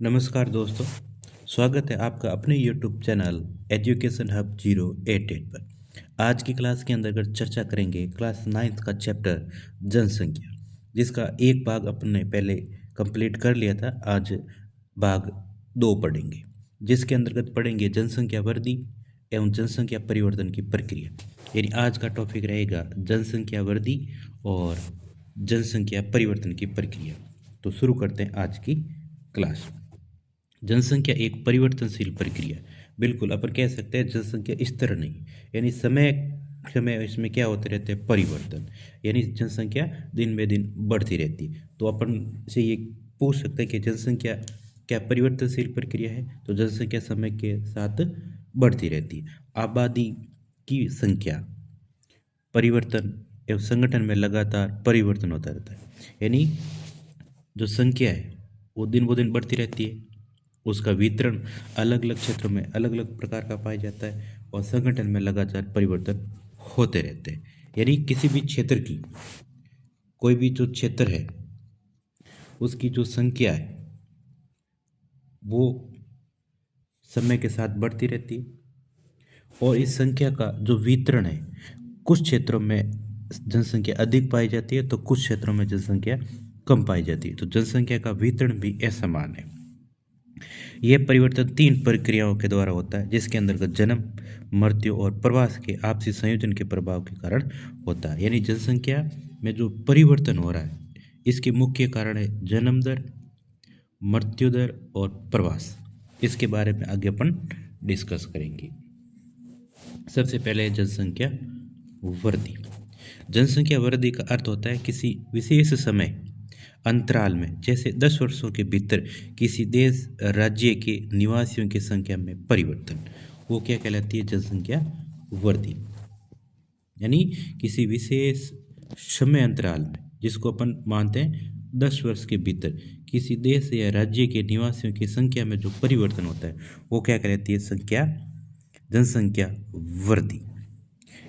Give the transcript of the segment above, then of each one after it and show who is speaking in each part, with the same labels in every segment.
Speaker 1: नमस्कार दोस्तों। स्वागत है आपका अपने YouTube चैनल एजुकेशन हब 088 पर। आज की क्लास के अंतर्गत चर्चा करेंगे क्लास 9th का चैप्टर जनसंख्या, जिसका एक भाग अपने पहले कंप्लीट कर लिया था। आज भाग 2 पढ़ेंगे, जिसके अंतर्गत पढ़ेंगे जनसंख्या वृद्धि एवं जनसंख्या परिवर्तन की प्रक्रिया। यानी आज का टॉपिक रहेगा जनसंख्या वृद्धि और जनसंख्या परिवर्तन की प्रक्रिया। तो शुरू करते हैं आज की क्लास। जनसंख्या एक परिवर्तनशील प्रक्रिया। बिल्कुल अपन कह सकते हैं जनसंख्या स्थिर नहीं, यानी समय समय इसमें क्या होते रहते हैं, परिवर्तन। यानी जनसंख्या दिन ब दिन बढ़ती रहती है। तो अपन से ये पूछ सकते हैं कि जनसंख्या क्या परिवर्तनशील प्रक्रिया है? तो जनसंख्या समय के साथ बढ़ती रहती है। आबादी की संख्या परिवर्तन एवं संगठन में लगातार परिवर्तन होता रहता है। यानी जो संख्या है वो दिन ब दिन बढ़ती रहती है, उसका वितरण अलग अलग क्षेत्रों में अलग अलग प्रकार का पाया जाता है और संगठन में लगातार परिवर्तन होते रहते हैं। यानी किसी भी क्षेत्र की, कोई भी जो क्षेत्र है उसकी जो संख्या है वो समय के साथ बढ़ती रहती है और इस संख्या का जो वितरण है, कुछ क्षेत्रों में जनसंख्या अधिक पाई जाती है तो कुछ क्षेत्रों में जनसंख्या कम पाई जाती है। तो जनसंख्या का वितरण भी असमान है। यह परिवर्तन 3 प्रक्रियाओं के द्वारा होता है, जिसके अंतर्गत जन्म, मृत्यु और प्रवास के आपसी संयोजन के प्रभाव के कारण होता है। यानी जनसंख्या में जो परिवर्तन हो रहा है इसके मुख्य कारण है जन्म दर, मृत्यु दर और प्रवास। इसके बारे में आगे अपन डिस्कस करेंगे। सबसे पहले जनसंख्या वृद्धि। जनसंख्या वृद्धि का अर्थ होता है किसी विशेष समय अंतराल में, जैसे 10 वर्षों के भीतर किसी देश राज्य के निवासियों की संख्या में परिवर्तन, वो क्या कहलाती है? जनसंख्या वृद्धि। यानी किसी विशेष समय अंतराल में, जिसको अपन मानते हैं 10 वर्ष के भीतर किसी देश या राज्य के निवासियों की संख्या में जो परिवर्तन होता है वो क्या कहलाती है? जनसंख्या वृद्धि।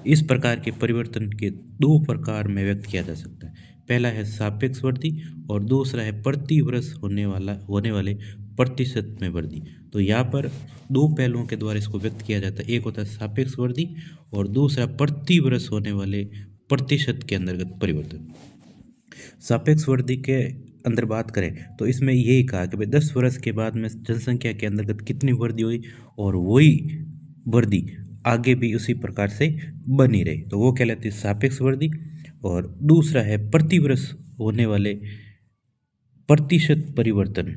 Speaker 1: इस प्रकार के परिवर्तन के 2 प्रकार में व्यक्त किया जा सकता है। पहला है सापेक्ष वृद्धि और दूसरा है प्रति वर्ष होने वाले प्रतिशत में वृद्धि। तो यहाँ पर 2 पहलुओं के द्वारा इसको व्यक्त किया जाता है। एक होता है सापेक्ष वृद्धि और दूसरा प्रति वर्ष होने वाले प्रतिशत के अंतर्गत परिवर्तन। सापेक्ष वृद्धि के अंदर बात करें तो इसमें यही कहा कि भाई 10 वर्ष के बाद में जनसंख्या के अंतर्गत कितनी वृद्धि हुई और वही वृद्धि आगे भी उसी प्रकार से बनी रही, तो वो कहलाती है सापेक्ष वृद्धि। और दूसरा है प्रति वर्ष होने वाले प्रतिशत परिवर्तन,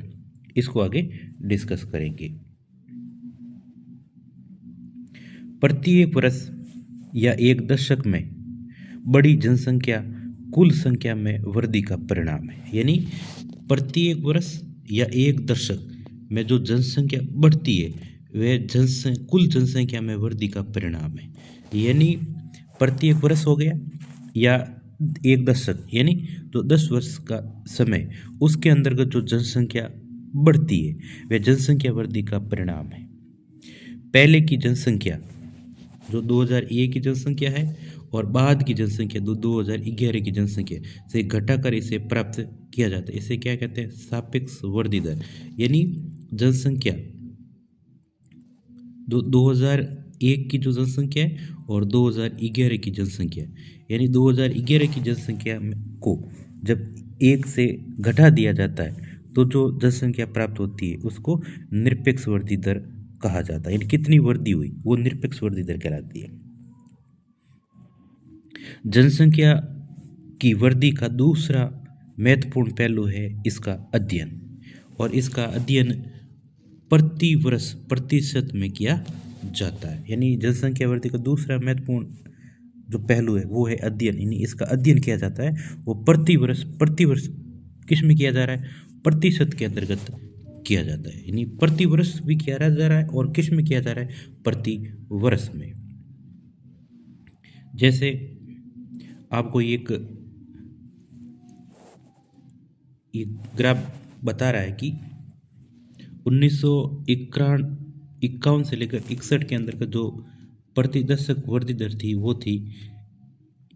Speaker 1: इसको आगे डिस्कस करेंगे। प्रत्येक वर्ष या एक दशक में बड़ी जनसंख्या कुल संख्या में वृद्धि का परिणाम है। यानी प्रत्येक वर्ष या एक दशक में जो जनसंख्या बढ़ती है वह कुल जनसंख्या में वृद्धि का परिणाम है। यानी प्रत्येक वर्ष हो गया या एक दशक, यानी तो 10 वर्ष का समय, उसके अंतर्गत जो जनसंख्या बढ़ती है वह जनसंख्या वृद्धि का परिणाम है। पहले की जनसंख्या जो 2001 की जनसंख्या है और बाद की जनसंख्या 2011 की जनसंख्या से घटाकर इसे प्राप्त किया जाता है। इसे क्या कहते हैं? सापेक्ष वृद्धि दर। यानी जनसंख्या 2001 की जो जनसंख्या है और 2011 की जनसंख्या, यानी 2011 की जनसंख्या को जब 1 से घटा दिया जाता है तो जो जनसंख्या प्राप्त होती है उसको निरपेक्ष वृद्धि दर कहा जाता है। यानी कितनी वृद्धि हुई वो निरपेक्ष वृद्धि दर कहलाती है। जनसंख्या की वृद्धि का दूसरा महत्वपूर्ण पहलू है इसका अध्ययन, और इसका अध्ययन प्रति वर्ष प्रतिशत में किया जाता है। यानी जनसंख्या वृद्धि का दूसरा महत्वपूर्ण जो पहलू है वो है अध्ययन। यानी इसका अध्ययन किया जाता है वो प्रति वर्ष किस में किया जा रहा है? प्रतिशत के अंतर्गत किया जाता है। यानी प्रति वर्ष भी किया जा रहा है और किस में किया जा रहा है? प्रति वर्ष में। जैसे आपको एक ग्राफ बता रहा है कि 1951 से लेकर 61 के अंदर का जो प्रति दशक वृद्धि दर थी वो थी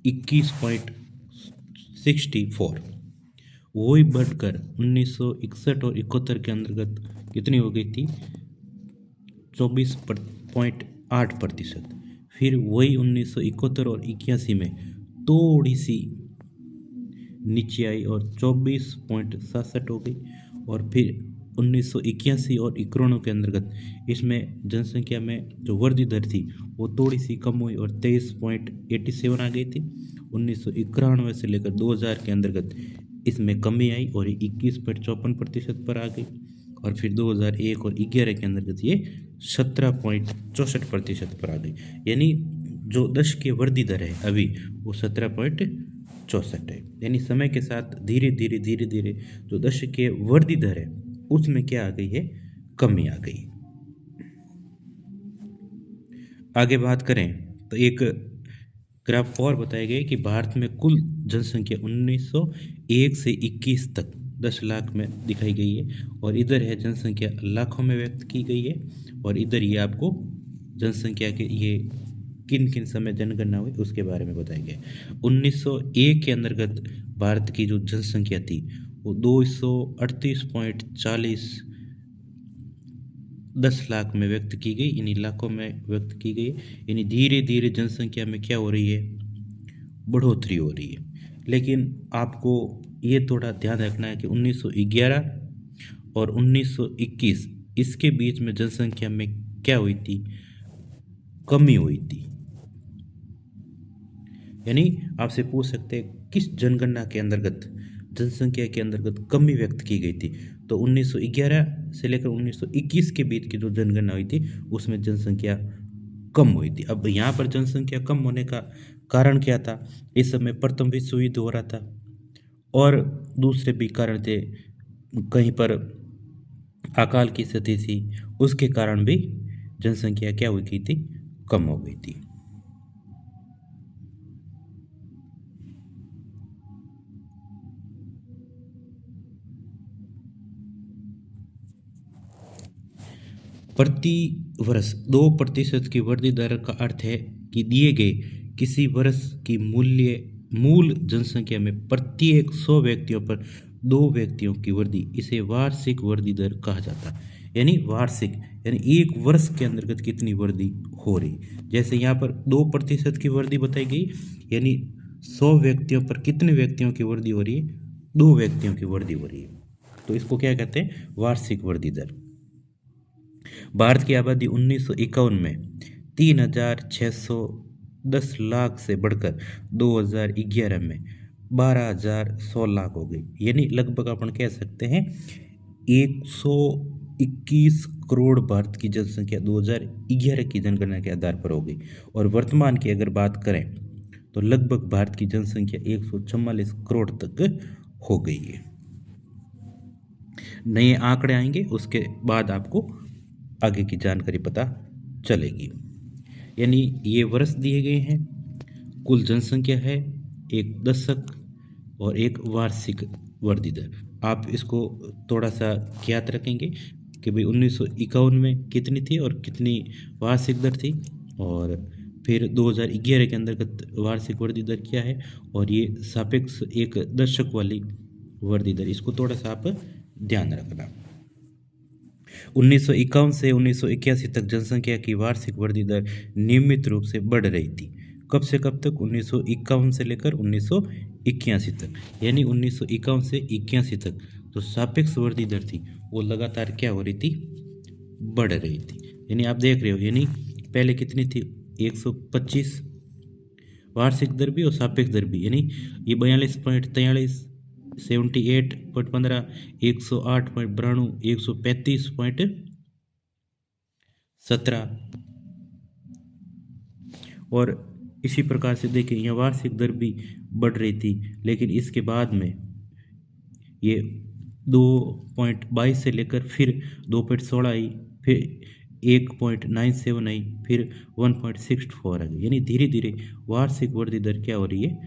Speaker 1: 21.64। वही बढ़कर 1961 और 71 के अंतर्गत कितनी हो गई थी, 24.8%। फिर वही 1971 और 81 में थोड़ी सी नीचे आई और 24.67 हो गई। और फिर 1981 और 91 के अंतर्गत इसमें जनसंख्या में जो वृद्धि दर थी वो थोड़ी सी कम हुई और 23.87 आ गई थी। 1991 से लेकर 2000 के अंतर्गत इसमें कमी आई और 21.54% पर आ गई। और फिर 2001 और 11 के अंतर्गत ये 17.64% पर आ गई। यानी जो दशक की वृद्धि दर है अभी वो 17.64 है। यानी समय के साथ धीरे धीरे जो दशक की वृद्धि दर है उसमें क्या आ गई है, कमी आ गई। आगे बात करें तो एक ग्राफ और बताया गया कि भारत में कुल जनसंख्या 1901 से 21 तक 10 लाख में दिखाई गई है। और इधर है जनसंख्या लाखों में व्यक्त की गई है। और इधर ये आपको जनसंख्या के ये किन किन समय जनगणना हुई उसके बारे में बताया गया। 1901 के अंतर्गत भारत की जो जनसंख्या थी वो 238.40 10 लाख में व्यक्त की गई, यानी लाखों में व्यक्त की गई। यानी धीरे धीरे जनसंख्या में क्या हो रही है, बढ़ोतरी हो रही है। लेकिन आपको ये थोड़ा ध्यान रखना है कि 1911 और 1921 इसके बीच में जनसंख्या में क्या हुई थी, कमी हुई थी। यानी आपसे पूछ सकते हैं किस जनगणना के अंतर्गत जनसंख्या के अंतर्गत कमी व्यक्त की गई थी। तो 1911 से लेकर 1921 के बीच की जो जनगणना हुई थी उसमें जनसंख्या कम हुई थी। अब यहाँ पर जनसंख्या कम होने का कारण क्या था, इस समय प्रथम विश्व युद्ध हो रहा था और दूसरे भी कारण थे, कहीं पर अकाल की स्थिति थी, उसके कारण भी जनसंख्या क्या हुई गई थी, कम हो गई थी। प्रति वर्ष 2% की वृद्धि दर का अर्थ है कि दिए गए किसी वर्ष की मूल जनसंख्या में प्रत्येक 100 व्यक्तियों पर 2 व्यक्तियों की वृद्धि, इसे वार्षिक वृद्धि दर कहा जाता है। यानी वार्षिक यानी एक वर्ष के अंतर्गत कितनी वृद्धि हो रही। जैसे यहाँ पर 2% की वृद्धि बताई गई, यानी 100 व्यक्तियों पर कितने व्यक्तियों की वृद्धि हो रही है, 2 व्यक्तियों की वृद्धि हो रही है। तो इसको क्या कहते हैं, वार्षिक वृद्धि दर। भारत की आबादी 1951 में 3,610 लाख से बढ़कर 2011 में 12,100 लाख हो गई। यानी लगभग अपन कह सकते हैं 121 करोड़ भारत की जनसंख्या 2011 की जनगणना के आधार पर हो गई। और वर्तमान की अगर बात करें तो लगभग भारत की जनसंख्या 144 करोड़ तक हो गई है। नए आंकड़े आएंगे उसके बाद आपको आगे की जानकारी पता चलेगी। यानी ये वर्ष दिए गए हैं, कुल जनसंख्या है, एक दशक और एक वार्षिक वृद्धि दर। आप इसको थोड़ा सा ज्ञात रखेंगे कि भाई 1951 में कितनी थी और कितनी वार्षिक दर थी, और फिर 2011 के अंतर्गत वार्षिक वृद्धि दर क्या है, और ये सापेक्ष एक दशक वाली वृद्धि दर, इसको थोड़ा सा आप ध्यान रखना। 1951 से 1981 तक जनसंख्या की वार्षिक वृद्धि दर नियमित रूप से बढ़ रही थी। कब से कब तक, 1951 से लेकर 1981 तक। यानी 1951 से 81 तक जो सापेक्ष वृद्धि दर थी वो लगातार क्या हो रही थी, बढ़ रही थी। यानी आप देख रहे हो, यानी पहले कितनी थी, 125 वार्षिक दर भी और सापेक्ष दर भी, यानी ये 42.43, 78.15, 108.92, 135.17 और इसी प्रकार से देखिए यहाँ वार्षिक दर भी बढ़ रही थी। लेकिन इसके बाद में ये 2.22 से लेकर फिर 2.16 आई, फिर 1.97 आई, फिर 1.64 आ गई। यानी धीरे धीरे वार्षिक वृद्धि दर क्या हो रही है,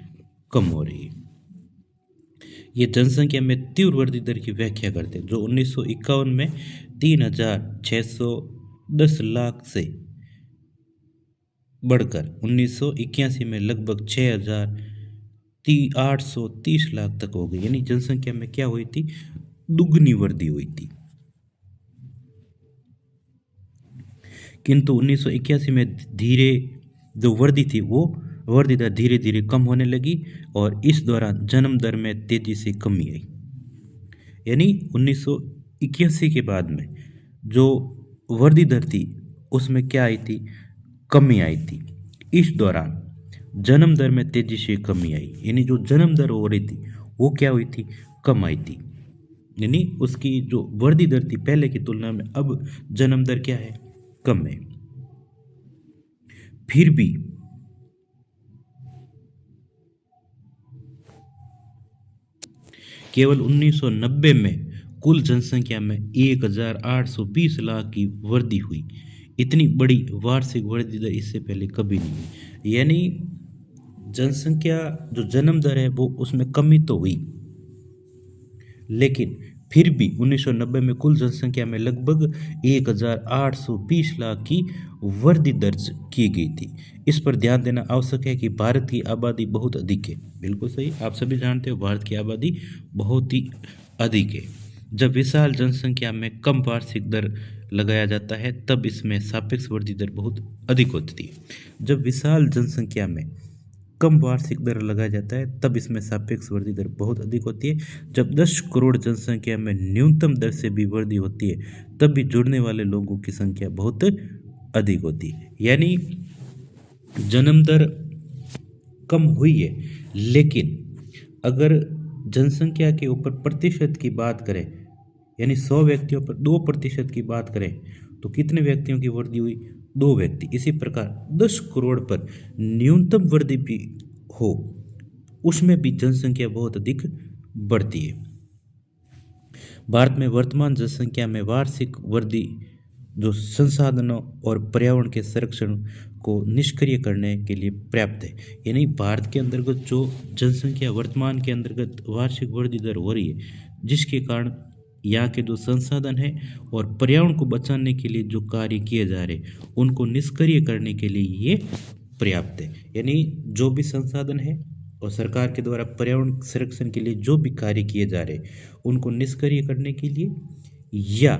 Speaker 1: कम हो रही है। ये जनसंख्या में तीव्र वृद्धि दर की व्याख्या करते हैं, जो 1951 में 3,610 लाख से बढ़कर 1981 में लगभग 830 लाख तक हो गई, यानी जनसंख्या में क्या हुई थी, दुगनी वृद्धि हुई थी। किंतु 1981 में धीरे जो वृद्धि थी वो वृद्धि दर धीरे धीरे कम होने लगी और इस दौरान जन्म दर में तेजी से कमी आई। यानी 1981 के बाद में जो वृद्धि दर थी उसमें क्या आई थी, कमी आई थी। इस दौरान जन्म दर में तेजी से कमी आई, यानी जो जन्म दर हो रही थी वो क्या हुई थी, कम आई थी। यानी उसकी जो वृद्धि दर थी पहले की तुलना में अब जन्म दर क्या है, कम है। फिर भी केवल 1990 में कुल जनसंख्या में 1820 लाख की वृद्धि हुई। इतनी बड़ी वार्षिक वृद्धि दर इससे पहले कभी नहीं हुई। यानी जनसंख्या जो जन्म दर है वो उसमें कमी तो हुई, लेकिन फिर भी 1990 में कुल जनसंख्या में लगभग 1820 लाख की वृद्धि दर्ज की गई थी। इस पर ध्यान देना आवश्यक है कि भारत की आबादी बहुत अधिक है। बिल्कुल सही, आप सभी जानते हो भारत की आबादी बहुत ही अधिक है। जब विशाल जनसंख्या में कम वार्षिक दर लगाया जाता है तब इसमें सापेक्ष वृद्धि दर बहुत अधिक होती है। जब विशाल जनसंख्या में कम वार्षिक दर लगाया जाता है तब इसमें सापेक्ष वृद्धि दर बहुत अधिक होती है। जब 10 करोड़ जनसंख्या में न्यूनतम दर से भी वृद्धि होती है तब भी जुड़ने वाले लोगों की संख्या बहुत अधिक होती है। यानी जन्म दर कम हुई है, लेकिन अगर जनसंख्या के ऊपर प्रतिशत की बात करें, यानी 100 व्यक्तियों पर 2% की बात करें तो कितने व्यक्तियों की वृद्धि हुई, 2 व्यक्ति। इसी प्रकार 10 करोड़ पर न्यूनतम वृद्धि भी हो उसमें भी जनसंख्या बहुत अधिक बढ़ती है। भारत में वर्तमान जनसंख्या में वार्षिक वृद्धि जो संसाधनों और पर्यावरण के संरक्षण को निष्क्रिय करने के लिए पर्याप्त है। यानी भारत के अंतर्गत जो जनसंख्या वर्तमान के अंतर्गत वार्षिक वृद्धि दर हो रही है, जिसके कारण यहाँ के जो संसाधन है और पर्यावरण को बचाने के लिए जो कार्य किए जा रहे हैं उनको निष्क्रिय करने के लिए ये पर्याप्त है। यानी जो भी संसाधन है और सरकार के द्वारा पर्यावरण संरक्षण के लिए जो भी कार्य किए जा रहे हैं उनको निष्क्रिय करने के लिए, या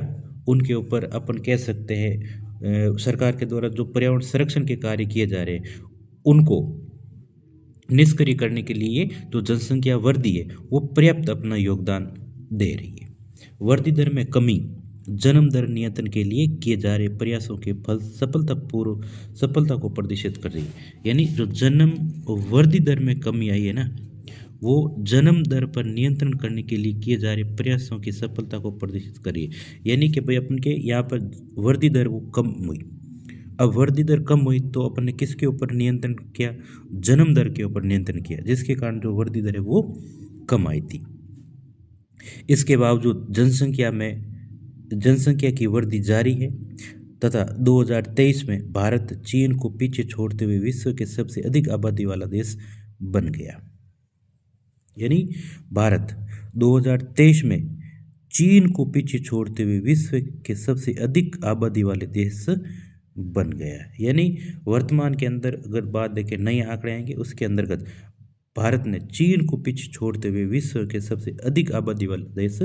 Speaker 1: उनके ऊपर अपन कह सकते हैं सरकार के द्वारा जो पर्यावरण संरक्षण के कार्य किए जा रहे हैं उनको निष्क्रिय करने के लिए जो जनसंख्या वृद्धि है वो पर्याप्त अपना योगदान दे रही है। वृद्धि दर में कमी जन्म दर नियंत्रण के लिए किए जा रहे प्रयासों के फल सफलता को प्रदर्शित कर रही है। यानी जो जन्म वृद्धि दर में कमी आई है ना, वो जन्म दर पर नियंत्रण करने के लिए किए जा रहे प्रयासों की सफलता को प्रदर्शित कर रही है। यानी कि भाई अपन के यहाँ पर वृद्धि दर वो कम हुई। अब वृद्धि दर कम हुई तो अपन ने किसके ऊपर नियंत्रण किया, जन्म दर के ऊपर नियंत्रण किया, जिसके कारण जो वृद्धि दर है वो कम आई थी। इसके बावजूद जनसंख्या की वृद्धि जारी है तथा 2023 में भारत चीन को पीछे छोड़ते हुए विश्व के सबसे अधिक आबादी वाला देश बन गया। यानी भारत 2023 में चीन को पीछे छोड़ते हुए विश्व के सबसे अधिक आबादी वाले देश बन गया। यानी वर्तमान के अंदर अगर बात देखें, नए आंकड़े आएंगे उसके अंतर्गत भारत ने चीन को पीछे छोड़ते हुए विश्व के सबसे अधिक आबादी वाला देश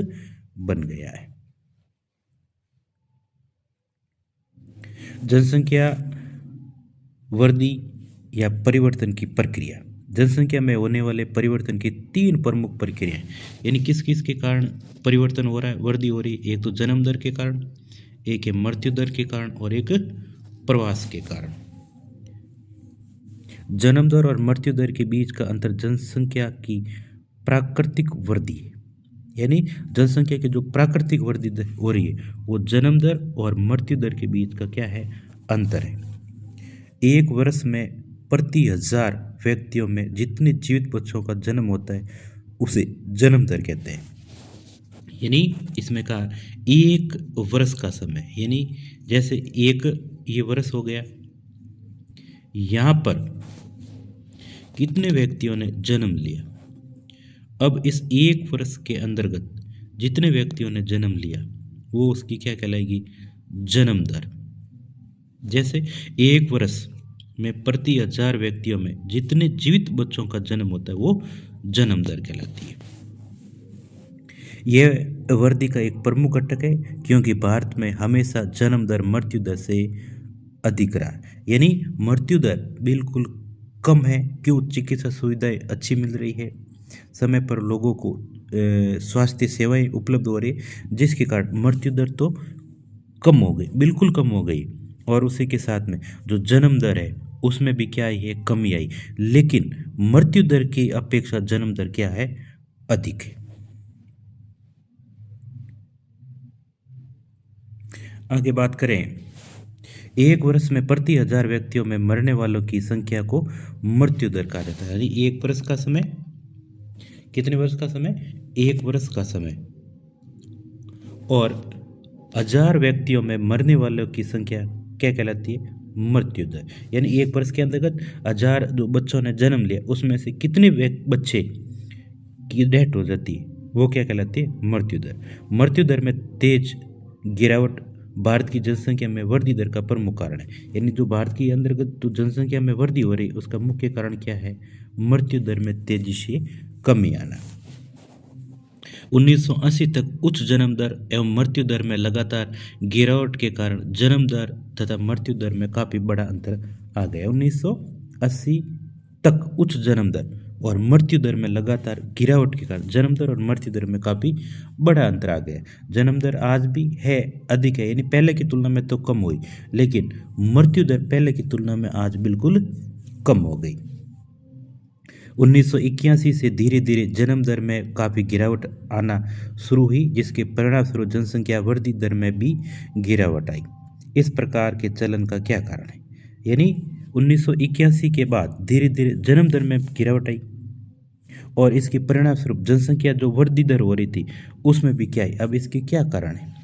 Speaker 1: बन गया है। जनसंख्या वृद्धि या परिवर्तन की प्रक्रिया। जनसंख्या में होने वाले परिवर्तन की 3 प्रमुख प्रक्रियाएं, यानी किस किस के कारण परिवर्तन हो रहा है, वृद्धि हो रही है। एक तो जन्म दर के कारण, एक है मृत्यु दर के कारण और एक प्रवास के कारण। जन्म दर और मृत्यु दर के बीच का अंतर जनसंख्या की प्राकृतिक वृद्धि है। यानी जनसंख्या की जो प्राकृतिक वृद्धि हो रही है वो जन्म दर और मृत्यु दर के बीच का क्या है, अंतर है। एक वर्ष में प्रति 1000 व्यक्तियों में जितने जीवित बच्चों का जन्म होता है उसे जन्म दर कहते हैं। यानी इसमें कहा एक वर्ष का समय, यानी जैसे एक ये वर्ष हो गया, यहाँ पर कितने व्यक्तियों ने जन्म लिया, अब इस एक वर्ष के अंतर्गत जितने व्यक्तियों ने जन्म लिया वो उसकी क्या कहलाएगी, जन्म दर। जैसे एक वर्ष में प्रति 1000 व्यक्तियों में जितने जीवित बच्चों का जन्म होता है वो जन्म दर कहलाती है। यह वृद्धि का एक प्रमुख घटक है क्योंकि भारत में हमेशा जन्म दर मृत्यु दर से अधिक रहा, यानी मृत्यु दर बिल्कुल कम है। क्यों? चिकित्सा सुविधाएं अच्छी मिल रही है, समय पर लोगों को स्वास्थ्य सेवाएं उपलब्ध हो रही है, जिसके कारण मृत्यु दर तो कम हो गई, बिल्कुल कम हो गई। और उसी के साथ में जो जन्म दर है उसमें भी क्या आई है? कमी आई। लेकिन मृत्यु दर की अपेक्षा जन्म दर क्या है? अधिक है। आगे बात करें, एक वर्ष में प्रति 1000 व्यक्तियों में मरने वालों की संख्या को मृत्यु दर कहा जाता है। यानी एक वर्ष का समय, कितने वर्ष का समय? एक वर्ष का समय। और 1000 व्यक्तियों में मरने वालों की संख्या क्या कहलाती है? मृत्यु दर। यानी एक वर्ष के अंतर्गत 1000 जो बच्चों ने जन्म लिया उसमें से कितने बच्चे की डेथ हो जाती है वो क्या कहलाती है? मृत्यु दर। मृत्यु दर में तेज गिरावट भारत की जनसंख्या में वृद्धि दर का प्रमुख कारण है। यानी जो भारत की अंतर्गत जो जनसंख्या में वृद्धि हो रही है उसका मुख्य कारण क्या है? मृत्यु दर में तेजी से कमी आना। 1980 तक उच्च जन्म दर एवं मृत्यु दर में लगातार गिरावट के कारण जन्म दर तथा मृत्यु दर में काफी बड़ा अंतर आ गया। 1980 तक उच्च जन्म दर और मृत्यु दर में लगातार गिरावट के कारण जन्म दर और मृत्यु दर में काफी बड़ा अंतर आ गया। जन्म दर आज भी है, अधिक है, यानी पहले की तुलना में तो कम हुई, लेकिन मृत्यु दर पहले की तुलना में आज बिल्कुल कम हो गई। 1981 से धीरे धीरे जन्म दर में काफ़ी गिरावट आना शुरू हुई, जिसके परिणामस्वरूप जनसंख्या वृद्धि दर में भी गिरावट आई। इस प्रकार के चलन का क्या कारण है? यानी 1981 के बाद धीरे धीरे जन्म दर में गिरावट आई और इसके परिणामस्वरूप जनसंख्या जो वृद्धि दर हो रही थी उसमें भी क्या आई। अब इसके क्या कारण है?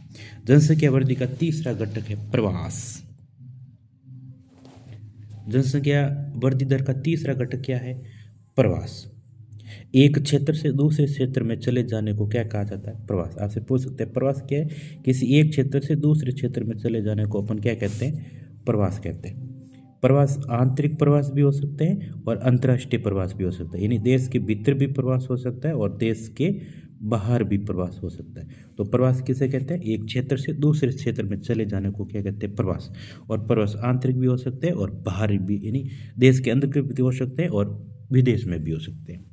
Speaker 1: जनसंख्या वृद्धि का तीसरा घटक है प्रवास। जनसंख्या वृद्धि दर का तीसरा घटक क्या है? प्रवास। एक क्षेत्र से दूसरे क्षेत्र में चले जाने को क्या कहा जाता है? प्रवास। आपसे पूछ सकते हैं प्रवास क्या है? किसी एक क्षेत्र से दूसरे क्षेत्र में चले जाने को अपन क्या कहते हैं? प्रवास कहते हैं। प्रवास आंतरिक प्रवास भी हो सकते हैं और अंतर्राष्ट्रीय प्रवास भी हो सकता है, यानी देश के भीतर भी प्रवास हो सकता है और देश के बाहर भी प्रवास हो सकता है। तो प्रवास किसे कहते हैं? एक क्षेत्र से दूसरे क्षेत्र में चले जाने को क्या कहते हैं? प्रवास। और प्रवास आंतरिक भी हो सकते हैं और बाहरी भी, यानी देश के अंदर के भी हो सकते हैं और विदेश में भी हो सकते हैं।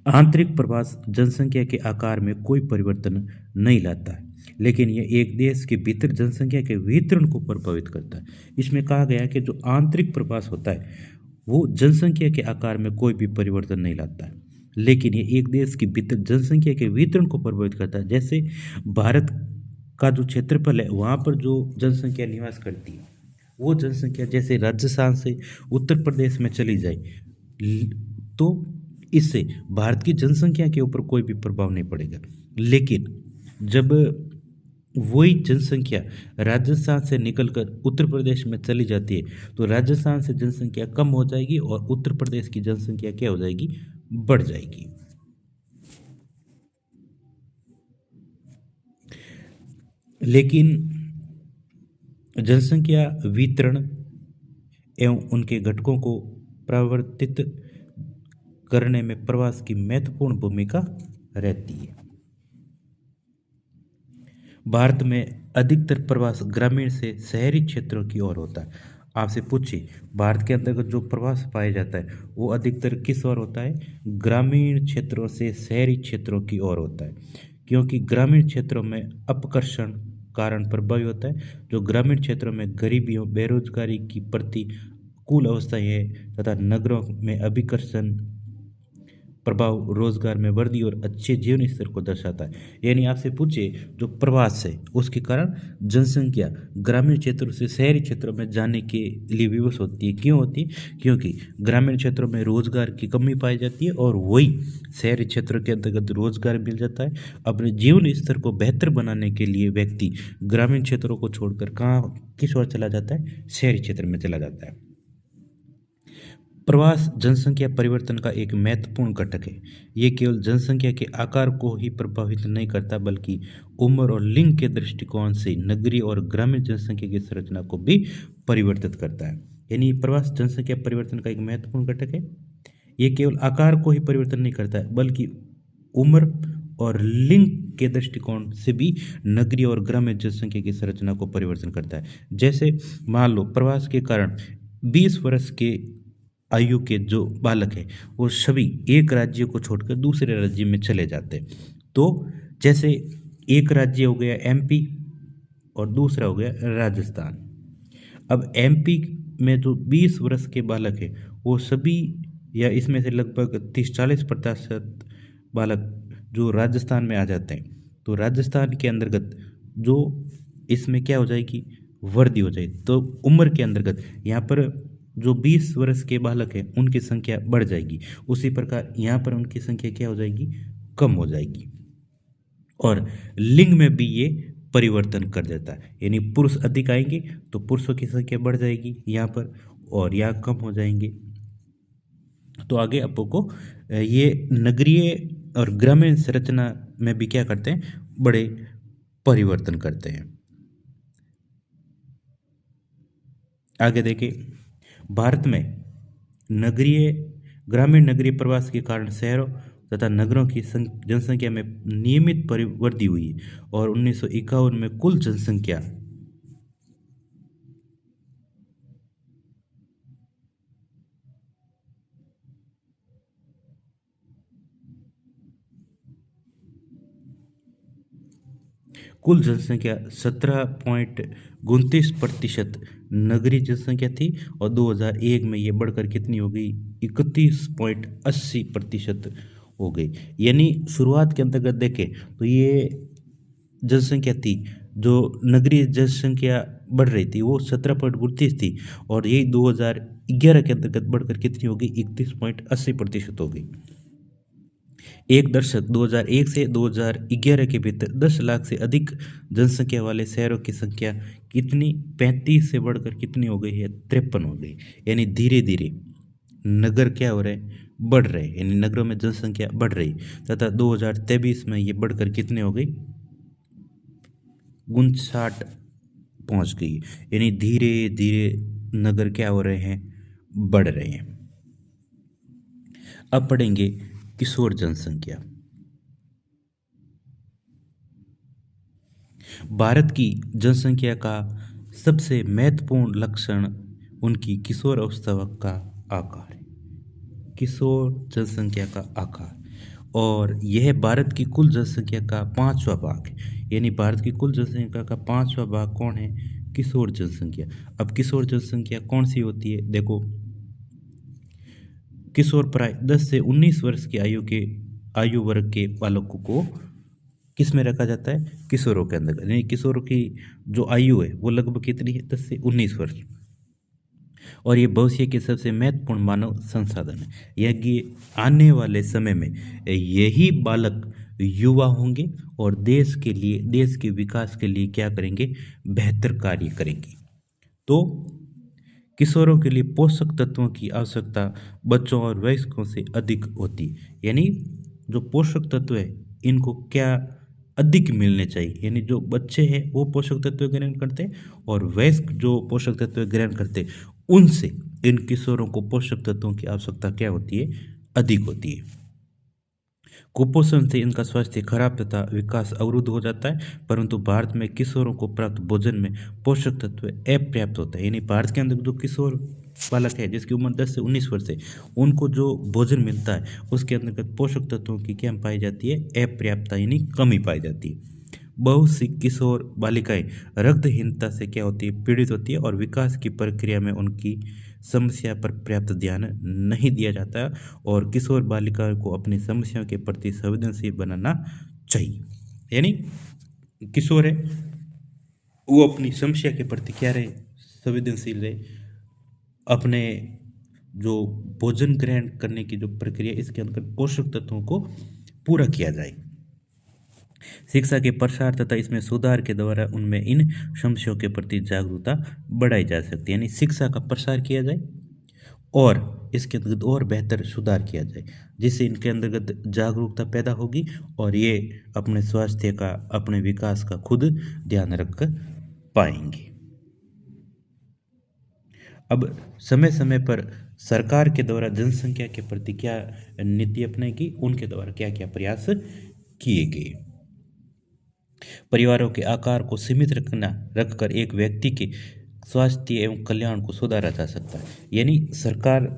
Speaker 1: आंतरिक प्रवास जनसंख्या के आकार में कोई परिवर्तन नहीं लाता है, लेकिन यह एक देश के भीतर जनसंख्या के वितरण को प्रभावित करता है। इसमें कहा गया कि जो आंतरिक प्रवास होता है वो जनसंख्या के आकार में कोई भी परिवर्तन नहीं लाता है, लेकिन ये एक देश के भीतर जनसंख्या के वितरण को प्रभावित करता है। जैसे भारत का जो क्षेत्रफल है वहाँ पर जो जनसंख्या निवास करती है वो जनसंख्या जैसे राजस्थान से उत्तर प्रदेश में चली जाए तो इससे भारत की जनसंख्या के ऊपर कोई भी प्रभाव नहीं पड़ेगा। लेकिन जब वही जनसंख्या राजस्थान से निकलकर उत्तर प्रदेश में चली जाती है तो राजस्थान से जनसंख्या कम हो जाएगी और उत्तर प्रदेश की जनसंख्या क्या हो जाएगी? बढ़ जाएगी। लेकिन जनसंख्या वितरण एवं उनके घटकों को परिवर्तित करने में प्रवास की महत्वपूर्ण भूमिका रहती है। भारत में अधिकतर प्रवास ग्रामीण से शहरी क्षेत्रों की ओर होता है। आपसे पूछिए भारत के अंतर्गत जो प्रवास पाया जाता है वो अधिकतर किस ओर होता है? ग्रामीण क्षेत्रों से शहरी क्षेत्रों की ओर होता है, क्योंकि ग्रामीण क्षेत्रों में अपकर्षण कारण प्रभावी होता है। जो ग्रामीण क्षेत्रों में गरीबियों, बेरोजगारी की प्रतिकूल अवस्थाएं हैं तथा नगरों में अभिकर्षण प्रभाव रोजगार में वृद्धि और अच्छे जीवन स्तर को दर्शाता है। यानी आपसे पूछे जो प्रवास है उसके कारण जनसंख्या ग्रामीण क्षेत्रों से शहरी क्षेत्रों में जाने के लिए विवश होती है। क्यों होती है? क्योंकि ग्रामीण क्षेत्रों में रोजगार की कमी पाई जाती है और वही शहरी क्षेत्रों के अंतर्गत रोजगार मिल जाता है। अपने जीवन स्तर को बेहतर बनाने के लिए व्यक्ति ग्रामीण क्षेत्रों को छोड़कर कहाँ, किस ओर चला जाता है? शहरी क्षेत्र में चला जाता है। प्रवास जनसंख्या परिवर्तन का एक महत्वपूर्ण घटक है। ये केवल जनसंख्या के आकार को ही प्रभावित नहीं करता बल्कि उम्र और लिंग के दृष्टिकोण से नगरीय और ग्रामीण जनसंख्या की संरचना को भी परिवर्तित करता है। यानी प्रवास जनसंख्या परिवर्तन का एक महत्वपूर्ण घटक है। ये केवल आकार को ही परिवर्तन नहीं करता है, बल्कि उम्र और लिंग के दृष्टिकोण से भी नगरीय और ग्रामीण जनसंख्या की संरचना को परिवर्तन करता है। जैसे मान लो प्रवास के कारण 20 वर्ष के आयु के जो बालक है वो सभी एक राज्य को छोड़कर दूसरे राज्य में चले जाते हैं। तो जैसे एक राज्य हो गया एमपी और दूसरा हो गया राजस्थान। अब एमपी में जो 20 वर्ष के बालक है वो सभी या इसमें से लगभग 30-40% बालक जो राजस्थान में आ जाते हैं। तो राजस्थान के अंतर्गत जो इसमें क्या हो जाएगी, वृद्धि हो जाएगी। तो उम्र के अंतर्गत यहाँ पर जो 20 वर्ष के बालक हैं उनकी संख्या बढ़ जाएगी, उसी प्रकार यहाँ पर उनकी संख्या क्या हो जाएगी, कम हो जाएगी। और लिंग में भी ये परिवर्तन कर देता है, यानी पुरुष अधिक आएंगे तो पुरुषों की संख्या बढ़ जाएगी यहाँ पर, और यहाँ कम हो जाएंगे। तो आगे आपको ये नगरीय और ग्रामीण संरचना में भी क्या करते हैं, बड़े परिवर्तन करते हैं। आगे देखिए, भारत में ग्रामीण नगरीय प्रवास के कारण शहरों तथा नगरों की जनसंख्या में नियमित परिवृद्धि हुई और 1951 में कुल जनसंख्या कुल जनसंख्या 17.29% नगरीय जनसंख्या थी और 2001 में ये बढ़कर कितनी हो गई, 31.80% हो गई। यानी शुरुआत के अंतर्गत देखें तो ये जनसंख्या थी, जो नगरीय जनसंख्या बढ़ रही थी वो 17.29 थी, और यही 2011 के अंतर्गत बढ़कर कितनी हो गई, 31.80% हो गई। एक दशक 2001 से 2011 के भीतर 10 लाख से अधिक जनसंख्या वाले शहरों की संख्या कितनी, 35 से बढ़कर कितनी हो गई है, 53 हो गई। यानी धीरे धीरे नगर क्या हो रहे हैं, बढ़ रहे हैं, यानी नगरों में जनसंख्या बढ़ रही, तथा 2023 में ये बढ़कर कितने हो गई, 59 पहुंच गई। यानी धीरे धीरे नगर क्या हो रहे हैं, बढ़ रहे हैं। अब पढ़ेंगे किशोर जनसंख्या। भारत की जनसंख्या का सबसे महत्वपूर्ण लक्षण उनकी किशोर अवस्था का आकार है। किशोर जनसंख्या का आकार, और यह भारत की कुल जनसंख्या का 5वां भाग है। यानी भारत की कुल जनसंख्या का 5वां भाग कौन है, किशोर जनसंख्या। अब किशोर जनसंख्या कौन सी होती है, देखो किशोर प्राय 10 से 19 वर्ष की आयु वर्ग के बालकों को किस में रखा जाता है, किशोरों के अंदर। यानी किशोरों की जो आयु है वो लगभग कितनी है, 10 से 19 वर्ष, और ये भविष्य के सबसे महत्वपूर्ण मानव संसाधन है। यह आने वाले समय में यही बालक युवा होंगे और देश के लिए, देश के विकास के लिए क्या करेंगे, बेहतर कार्य करेंगे। तो किशोरों के लिए पोषक तत्वों की आवश्यकता बच्चों और वयस्कों से अधिक होती है। यानी जो पोषक तत्व है इनको क्या अधिक मिलने चाहिए, यानी जो बच्चे हैं वो पोषक तत्व ग्रहण करते हैं और वयस्क जो पोषक तत्व ग्रहण करते हैं उनसे इन किशोरों को पोषक तत्वों की आवश्यकता क्या होती है, अधिक होती है। कुपोषण से इनका स्वास्थ्य खराब तथा विकास अवरुद्ध हो जाता है, परंतु भारत में किशोरों को प्राप्त भोजन में पोषक तत्व अपर्याप्त होता है। यानी भारत के अंदर जो किशोर बालक है जिसकी उम्र 10 से 19 वर्ष है, उनको जो भोजन मिलता है उसके अंतर्गत पोषक तत्वों की क्या पाई जाती है, अपर्याप्तता यानी कमी पाई जाती है। बहुत सी किशोर बालिकाएं रक्तहीनता से क्या होती है, पीड़ित होती है, और विकास की प्रक्रिया में उनकी समस्या पर पर्याप्त ध्यान नहीं दिया जाता, और किशोर बालिकाओं को अपनी समस्याओं के प्रति संवेदनशील बनाना चाहिए। यानी किशोर है वो अपनी समस्या के प्रति क्या रहे, संवेदनशील रहे, अपने जो भोजन ग्रहण करने की जो प्रक्रिया इसके अंदर पोषक तत्वों को पूरा किया जाए। शिक्षा के प्रसार तथा इसमें सुधार के द्वारा उनमें इन समस्याओं के प्रति जागरूकता बढ़ाई जा सकती है। यानी शिक्षा का प्रसार किया जाए और इसके अंतर्गत और बेहतर सुधार किया जाए, जिससे इनके अंतर्गत जागरूकता पैदा होगी और ये अपने स्वास्थ्य का, अपने विकास का खुद ध्यान रख पाएंगे। अब समय समय पर सरकार के द्वारा जनसंख्या के प्रति क्या नीति अपनाई, उनके द्वारा क्या क्या प्रयास किए गए। परिवारों के आकार को सीमित रखकर एक व्यक्ति के स्वास्थ्य एवं कल्याण को सुधारा जा सकता है। यानी सरकार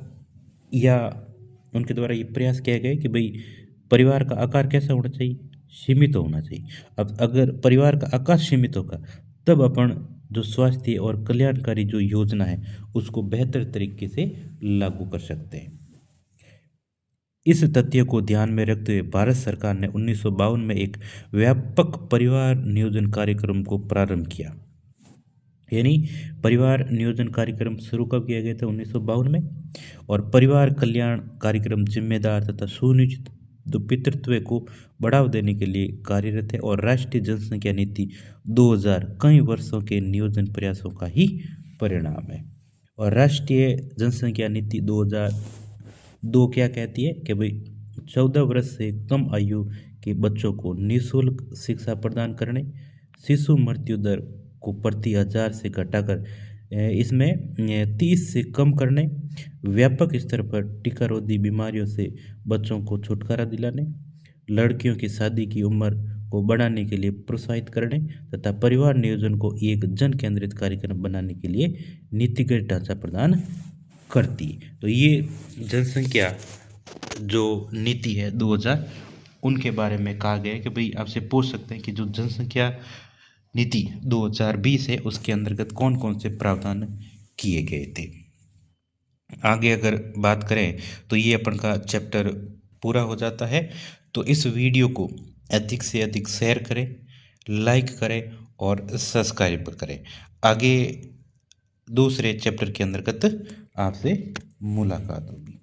Speaker 1: या उनके द्वारा ये प्रयास किया गया कि भाई परिवार का आकार कैसा होना चाहिए, सीमित होना चाहिए। अब अगर परिवार का आकार सीमित होगा तब अपन जो स्वास्थ्य और कल्याणकारी जो योजना है उसको बेहतर तरीके से लागू कर सकते हैं। इस तथ्य को ध्यान में रखते हुए भारत सरकार ने 1952 में एक व्यापक परिवार नियोजन कार्यक्रम को प्रारंभ किया। यानी परिवार नियोजन कार्यक्रम शुरू कब किया गया था, 1952 में। और परिवार कल्याण कार्यक्रम जिम्मेदार तथा सुनिश्चित पितृत्व को बढ़ावा देने के लिए कार्यरत है और राष्ट्रीय जनसंख्या नीति 2000 कई वर्षों के नियोजन प्रयासों का ही परिणाम है। और राष्ट्रीय जनसंख्या नीति 2002 क्या कहती है कि भाई 14 वर्ष से कम आयु के बच्चों को निःशुल्क शिक्षा प्रदान करने, शिशु मृत्यु दर को प्रति 1000 से घटाकर इसमें 30 से कम करने, व्यापक स्तर पर टीकारोधी बीमारियों से बच्चों को छुटकारा दिलाने, लड़कियों की शादी की उम्र को बढ़ाने के लिए प्रोत्साहित करने तथा परिवार नियोजन को एक जन केंद्रित कार्यक्रम बनाने के लिए नीतिगत ढांचा प्रदान करती है। तो ये जनसंख्या जो नीति है 2000 उनके बारे में कहा गया है कि भाई आपसे पूछ सकते हैं कि जो जनसंख्या नीति 2020 है उसके अंतर्गत कौन कौन से प्रावधान किए गए थे। आगे अगर बात करें तो ये अपन का चैप्टर पूरा हो जाता है। तो इस वीडियो को अधिक से अधिक शेयर करें, लाइक करें और सब्सक्राइब करें। आगे दूसरे चैप्टर के अंतर्गत आपसे मुलाकात होगी।